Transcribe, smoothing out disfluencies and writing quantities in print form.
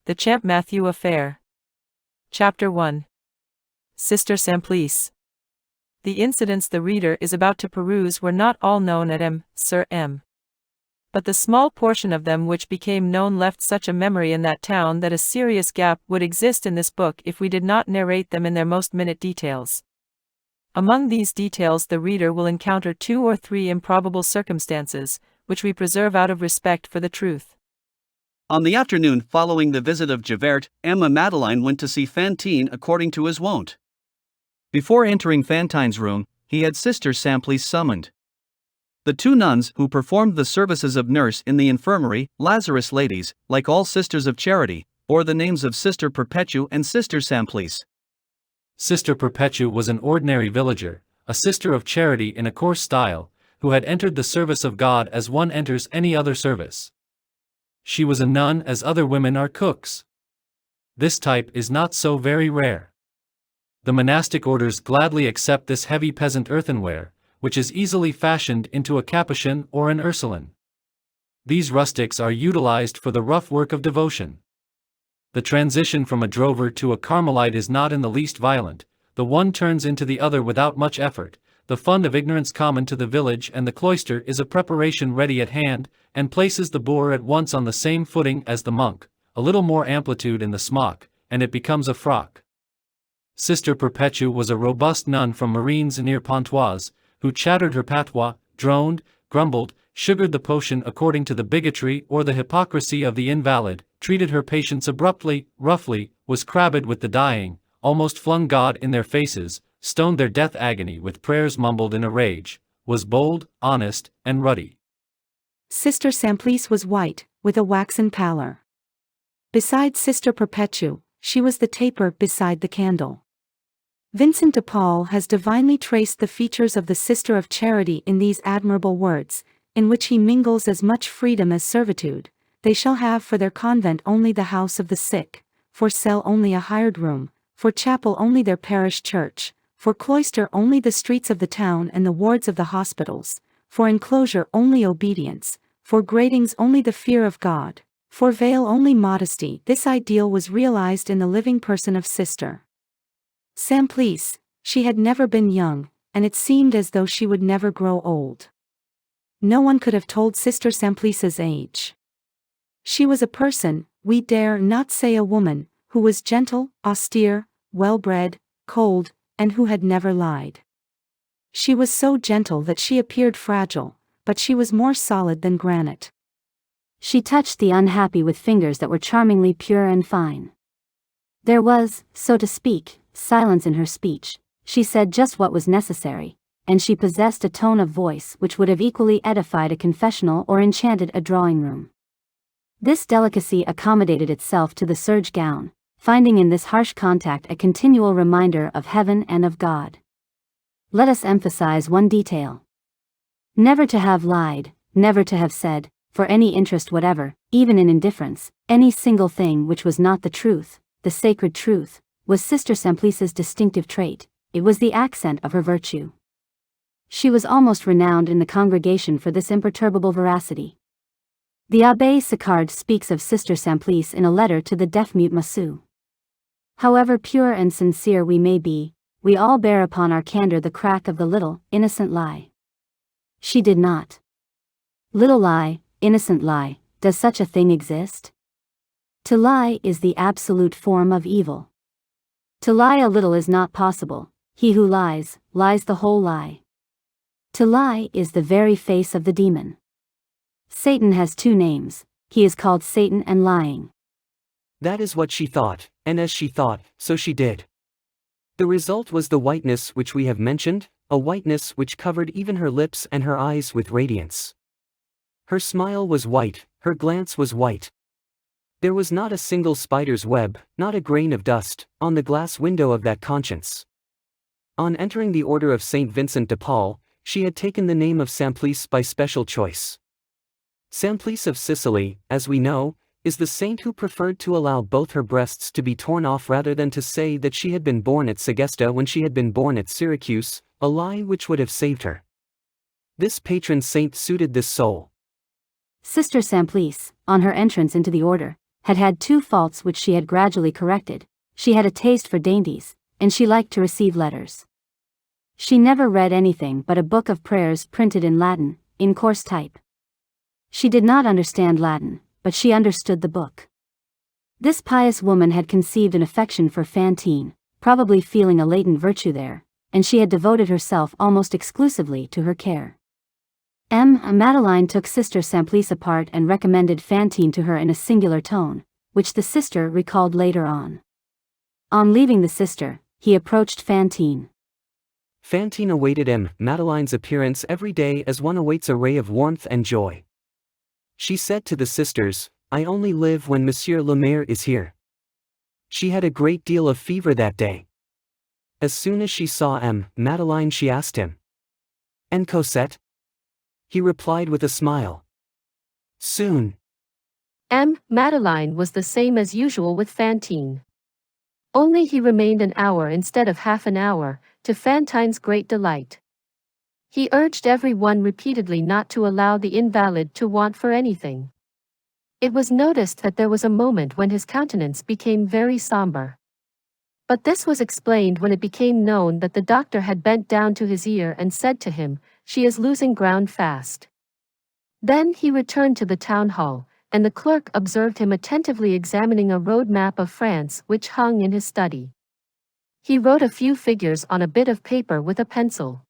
The Champ Matthew Affair. Chapter 1. Sister Simplice. The incidents the reader is about to peruse were not all known at Sir M. But the small portion of them which became known left such a memory in that town that a serious gap would exist in this book if we did not narrate them in their most minute details. Among these details the reader will encounter 2 or 3 improbable circumstances, which we preserve out of respect for the truth. On the afternoon following the visit of Javert, Emma Madeleine went to see Fantine according to his wont. Before entering Fantine's room, he had Sister Simplice summoned. The 2 nuns who performed the services of nurse in the infirmary, Lazarus ladies, like all sisters of charity, bore the names of Sister Perpétue and Sister Simplice. Sister Perpétue was an ordinary villager, a sister of charity in a coarse style, who had entered the service of God as one enters any other service. She was a nun as other women are cooks. This type is not so very rare. The monastic orders gladly accept this heavy peasant earthenware, which is easily fashioned into a Capuchin or an Ursuline. These rustics are utilized for the rough work of devotion. The transition from a drover to a Carmelite is not in the least violent, the one turns into the other without much effort, the fund of ignorance common to the village and the cloister is a preparation ready at hand, and places the boor at once on the same footing as the monk, a little more amplitude in the smock, and it becomes a frock. Sister Perpétue was a robust nun from Marines near Pontoise, who chattered her patois, droned, grumbled, sugared the potion according to the bigotry or the hypocrisy of the invalid, treated her patients abruptly, roughly, was crabbed with the dying, almost flung God in their faces, stoned their death agony with prayers mumbled in a rage, was bold, honest, and ruddy. Sister Simplice was white, with a waxen pallor. Besides Sister Perpétue, she was the taper beside the candle. Vincent de Paul has divinely traced the features of the Sister of Charity in these admirable words, in which he mingles as much freedom as servitude. They shall have for their convent only the house of the sick, for cell only a hired room, for chapel only their parish church, for cloister only the streets of the town and the wards of the hospitals, for enclosure only obedience, for gratings only the fear of God, for veil only modesty. This ideal was realized in the living person of Sister Simplice. She had never been young, and it seemed as though she would never grow old. No one could have told Sister Simplice's age. She was a person, we dare not say a woman, who was gentle, austere, well-bred, cold, and who had never lied. She was so gentle that she appeared fragile, but she was more solid than granite. She touched the unhappy with fingers that were charmingly pure and fine. There was, so to speak, silence in her speech. She said just what was necessary, and she possessed a tone of voice which would have equally edified a confessional or enchanted a drawing-room. This delicacy accommodated itself to the serge gown, finding in this harsh contact a continual reminder of heaven and of God. Let us emphasize one detail. Never to have lied, never to have said, for any interest whatever, even in indifference, any single thing which was not the truth, the sacred truth, was Sister Simplice's distinctive trait. It was the accent of her virtue. She was almost renowned in the congregation for this imperturbable veracity. The Abbé Sicard speaks of Sister Simplice in a letter to the deaf-mute Massou. However pure and sincere we may be, we all bear upon our candor the crack of the little, innocent lie. She did not. Little lie, innocent lie, does such a thing exist? To lie is the absolute form of evil. To lie a little is not possible. He who lies, lies the whole lie. To lie is the very face of the demon. Satan has 2 names, he is called Satan and lying. That is what she thought, and as she thought, so she did. The result was the whiteness which we have mentioned, a whiteness which covered even her lips and her eyes with radiance. Her smile was white, her glance was white. There was not a single spider's web, not a grain of dust, on the glass window of that conscience. On entering the order of Saint Vincent de Paul, she had taken the name of Simplice by special choice. Simplice of Sicily, as we know, is the saint who preferred to allow both her breasts to be torn off rather than to say that she had been born at Segesta when she had been born at Syracuse, a lie which would have saved her. This patron saint suited this soul. Sister Simplice, on her entrance into the order, had had two faults which she had gradually corrected. She had a taste for dainties, and she liked to receive letters. She never read anything but a book of prayers printed in Latin, in coarse type. She did not understand Latin, but she understood the book. This pious woman had conceived an affection for Fantine, probably feeling a latent virtue there, and she had devoted herself almost exclusively to her care. Madeleine took Sister Simplice apart and recommended Fantine to her in a singular tone, which the sister recalled later on. On leaving the sister, he approached Fantine. Fantine awaited Madeleine's appearance every day as one awaits a ray of warmth and joy. She said to the sisters, "I only live when Monsieur le Maire is here." She had a great deal of fever that day. As soon as she saw Madeleine, she asked him, "En Cosette?" He replied with a smile, "Soon." Madeleine was the same as usual with Fantine. Only he remained an hour instead of half an hour, to Fantine's great delight. He urged every one repeatedly not to allow the invalid to want for anything. It was noticed that there was a moment when his countenance became very somber. But this was explained when it became known that the doctor had bent down to his ear and said to him, "She is losing ground fast." Then he returned to the town hall, and the clerk observed him attentively examining a road map of France which hung in his study. He wrote a few figures on a bit of paper with a pencil.